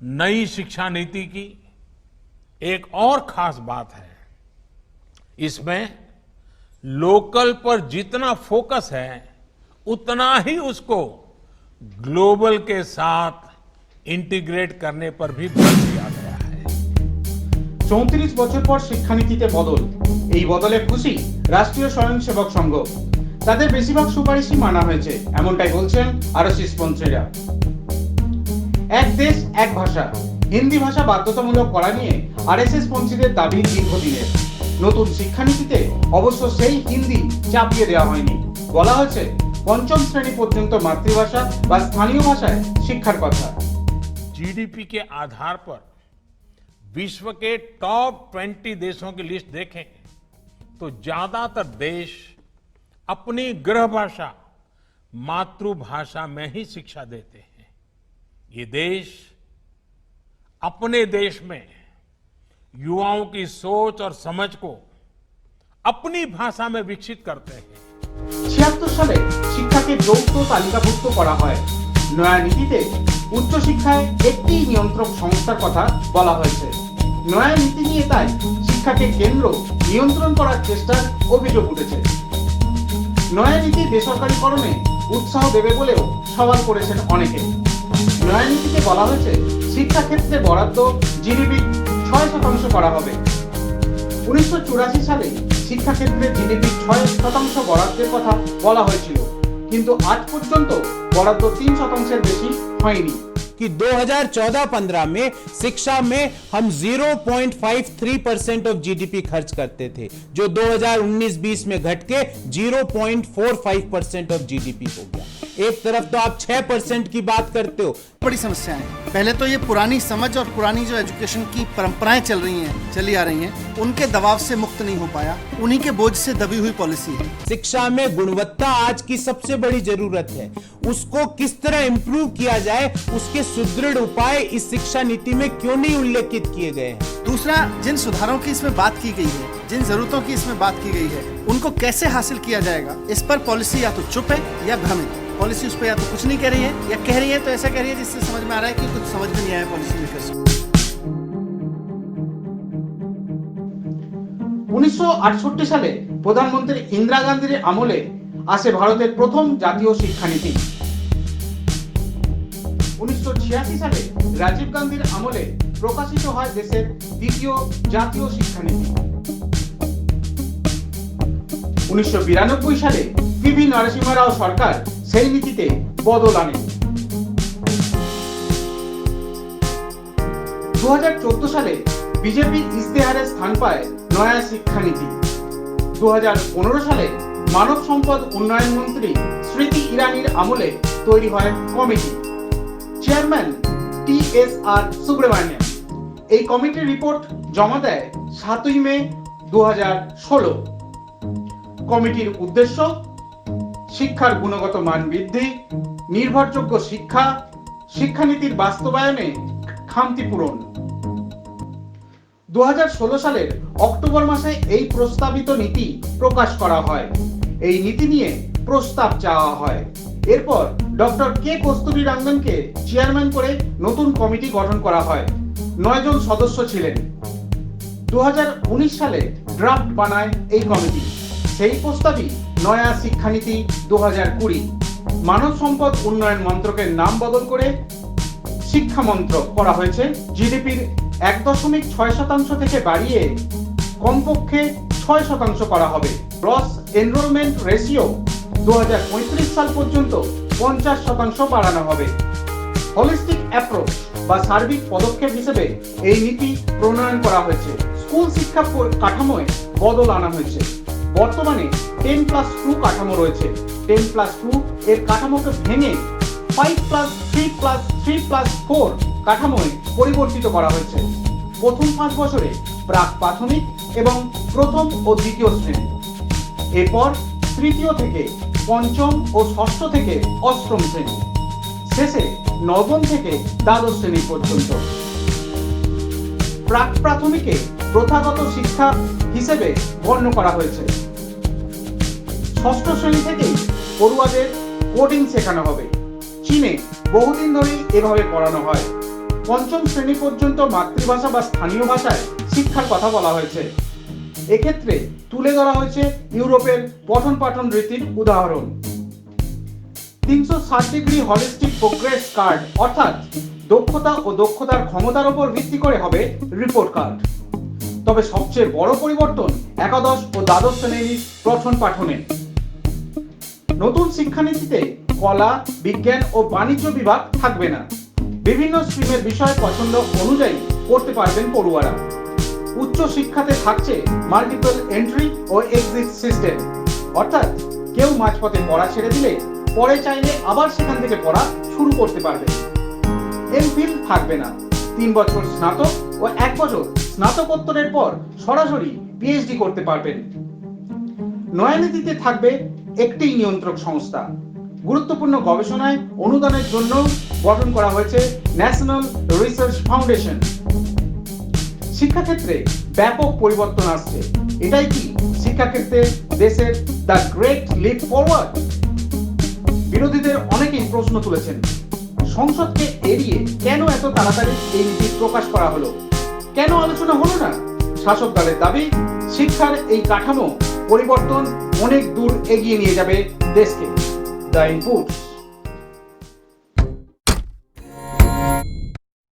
नई शिक्षा नीति की एक और खास बात है, इसमें लोकल पर जितना फोकस है उतना ही उसको ग्लोबल के साथ इंटीग्रेट करने पर भी बल दिया गया है। 34 বছর পর শিক্ষানীতিতে বদল, এই বদলে খুশি রাষ্ট্রীয় স্বয়ংসেবক সংঘ। তাদের বেশিরভাগ সুপারিশই মানা হয়েছে, এমনটাই বলছেন আরএসএস মন্ত্রীরা। এক দেশ এক ভাষা, হিন্দি ভাষা বাধ্যতামূলক করা নিয়ে আরএসএস পন্থীদের দাবি দীর্ঘদিনের। নতুন শিক্ষানীতিতে অবশ্য সেই হিন্দি চাপিয়ে দেওয়া হয়নি, বলা হয়েছে পঞ্চম শ্রেণী পর্যন্ত মাতৃভাষা বা স্থানীয় ভাষায় শিক্ষার কথা। जीडीपी के आधार पर विश्व के टॉप 20 देशों की लिस्ट देखें तो ज्यादातर देश अपनी गृह भाषा मातृभाषा में ही शिक्षा देते हैं। ये देश अपने देश में युवाओं की सोच और समझ को अपनी भाषा में विकसित करते हैं। 76 সালে শিক্ষাকে যৌথ তালিকাভুক্ত করা হয়। নয়া নীতিতে উচ্চশিক্ষায় একটি নিয়ন্ত্রক সংস্থার কথা বলা হয়েছে। নয়া নীতি নিয়ে তাই শিক্ষাকে কেন্দ্র নিয়ন্ত্রণ করার চেষ্টার অভিযোগ উঠেছে। নয়া নীতি বেসরকারীকরণে উৎসাহ দেবে বলেও সওয়াল করেছেন অনেকে। নয়া নীতিতে বলা হয়েছে শিক্ষাক্ষেত্রে বরাদ্দ জিডিপির 6% করা হবে। 1984 সালে শিক্ষাক্ষেত্রে জিডিপির 6% বরাদ্দের কথা বলা হয়েছিল, কিন্তু আজ পর্যন্ত বরাদ্দ 3%-এর বেশি হয়নি। कि 2014-15 में शिक्षा में हम 0.53% ऑफ जीडीपी खर्च करते थे, जो 2019-20 में घट के 0.45% ऑफ जीडीपी हो गया। एक तरफ तो आप 6% की बात करते हो। बड़ी समस्या है। पहले तो ये पुरानी समझ और पुरानी जो एजुकेशन की परंपराएं चली आ रही हैं, उनके दबाव से मुक्त नहीं हो पाया, उन्हीं के बोझ से दबी हुई पॉलिसी है। शिक्षा में गुणवत्ता आज की सबसे बड़ी जरूरत है, उसको किस तरह इंप्रूव किया जाए, उसके सुदृढ़ उपाय इस शिक्षा नीति में क्यों नहीं उल्लेखित किए गए हैं। दूसरा, जिन सुधारों की इसमें बात की गई है, जिन जरूरतों की इसमें बात की गई है, उनको कैसे हासिल किया जाएगा, इस पर पॉलिसी या तो चुप है या भ्रमित। पॉलिसी उस पर या तो कुछ नहीं कह रही है, या कह रही है तो ऐसा कह रही है जिससे समझ में आ रहा है कि कुछ समझ में नहीं आया पॉलिसी मेकर से। 1968 সালে প্রধানমন্ত্রী ইন্দিরা গান্ধীর আমলে আসে ভারতের প্রথম জাতীয় শিক্ষানীতি। 1986 সালে রাজীব গান্ধীর আমলে প্রকাশিত হয় দেশের দ্বিতীয় জাতীয় শিক্ষানীতি। 1992 সালে পিভি নরসিংহ রাও সরকার সেই নীতিতে বদল আনে। 2014 সালে বিজেপি ইস্তেহারে স্থান পায় নয়া শিক্ষানীতি। 2015 সালে মানব সম্পদ উন্নয়ন মন্ত্রী স্মৃতি ইরানির আমলে তৈরি হয় কমিটি। Chairman TSR Subramaniam. এই কমিটির রিপোর্ট জমা দেয় 7 মে 2016। কমিটির উদ্দেশ্য শিক্ষার গুণগত মান বৃদ্ধি, নির্ভরযোগ্য শিক্ষা, শিক্ষানীতির বাস্তবায়নে খামতি পূরণ। 2016 সালের অক্টোবর মাসে এই প্রস্তাবিত নীতি প্রকাশ করা হয়। এই নীতি নিয়ে প্রস্তাব চাওয়া হয়। এরপর ডক্টর কে কস্তুরী রঙ্গনকে চেয়ারম্যান করে নতুন কমিটি গঠন করা হয়। 9 জন সদস্য ছিলেন। 2019 সালে ড্রাফট বানায় এই কমিটি। সেই প্রস্তাবই নয়া শিক্ষানীতি 2020। মানব সম্পদ উন্নয়ন মন্ত্রকের নাম বদল করে শিক্ষা মন্ত্রক করা হয়েছে। জিডিপির 1.6% থেকে বাড়িয়ে কমপক্ষে 6% করা হবে। গ্রস এনরোলমেন্ট রেশিও 2035 সাল পর্যন্ত 50% বাড়ানো হবে। হোলিস্টিক অ্যাপ্রোচ বা সার্বিক পদক্ষেপ হিসেবে এই নীতি প্রণয়ন করা হয়েছে। স্কুল শিক্ষা কাঠামোয় বদল আনা হয়েছে। বর্তমানে 10+2 কাঠামো রয়েছে। 10+2 এর কাঠামোকে ভেঙে 5+3+3+4 কাঠামোয় পরিবর্তিত করা হয়েছে। প্রথম 5 বছরে প্রাক প্রাথমিক এবং প্রথম ও দ্বিতীয় শ্রেণী, এরপর তৃতীয় থেকে পঞ্চম ও ষষ্ঠ থেকে অষ্টম শ্রেণী, শেষে নবম থেকে দ্বাদশ শ্রেণী পর্যন্ত। প্রাক প্রাথমিকে প্রথাগত শিক্ষা হিসেবে গণ্য করা হয়েছে। ষষ্ঠ শ্রেণী থেকেই পড়ুয়াদের কোডিং শেখানো হবে। চীনে বহুদিন ধরেই এভাবে পড়ানো হয়। পঞ্চম শ্রেণী পর্যন্ত মাতৃভাষা বা স্থানীয় ভাষায় শিক্ষার কথা বলা হয়েছে। এক্ষেত্রে তুলে ধরা হয়েছে ইউরোপের পঠন পাঠন রীতির উদাহরণ। 360 ডিগ্রি হলিস্টিক প্রোগ্রেস কার্ড অর্থাৎ দক্ষতা ও দক্ষতার ক্ষমতার উপর ভিত্তি করে হবে রিপোর্ট কার্ড। তবে সবচেয়ে বড় পরিবর্তন একাদশ ও দ্বাদশ শ্রেণীর পঠন পাঠনে। নতুন শিক্ষানীতিতে কলা, বিজ্ঞান ও বাণিজ্য বিভাগ থাকবে না। বিভিন্ন স্ট্রিমের বিষয় পছন্দ অনুযায়ী পড়তে পারবেন পড়ুয়ারা। উচ্চ শিক্ষাতে থাকছে মাল্টিপল এন্ট্রি ও এক্সিট সিস্টেম, অর্থাৎ কেউ মাঝপথে পড়া ছেড়ে দিলে পরে চাইলে আবার সেখান থেকে পড়া শুরু করতে পারবে। এমফিল থাকবে না। 3 বছর স্নাতক ও 1 বছর স্নাতকোত্তরের পর সরাসরি পিএইচডি করতে পারবেন। নয়া নীতিতে থাকবে একটি নিয়ন্ত্রক সংস্থা। গুরুত্বপূর্ণ গবেষণায় অনুদানের জন্য গঠন করা হয়েছে ন্যাশনাল রিসার্চ ফাউন্ডেশন। শিক্ষাক্ষেত্রে ব্যাপক পরিবর্তন আসছে। এটাই কি শিক্ষাক্ষেত্রে দেশের দ্য গ্রেট লিপ ফরওয়ার্ড? বিরোধীদের অনেকেই প্রশ্ন তুলেছেন, সংসদকে এড়িয়ে কেন এত তাড়াতাড়ি এই নীতি প্রকাশ করা হলো, কেন আলোচনা হলো না? শাসক দলের দাবি, শিক্ষার এই কাঠামো পরিবর্তন অনেক দূর এগিয়ে নিয়ে যাবে দেশকে। The input.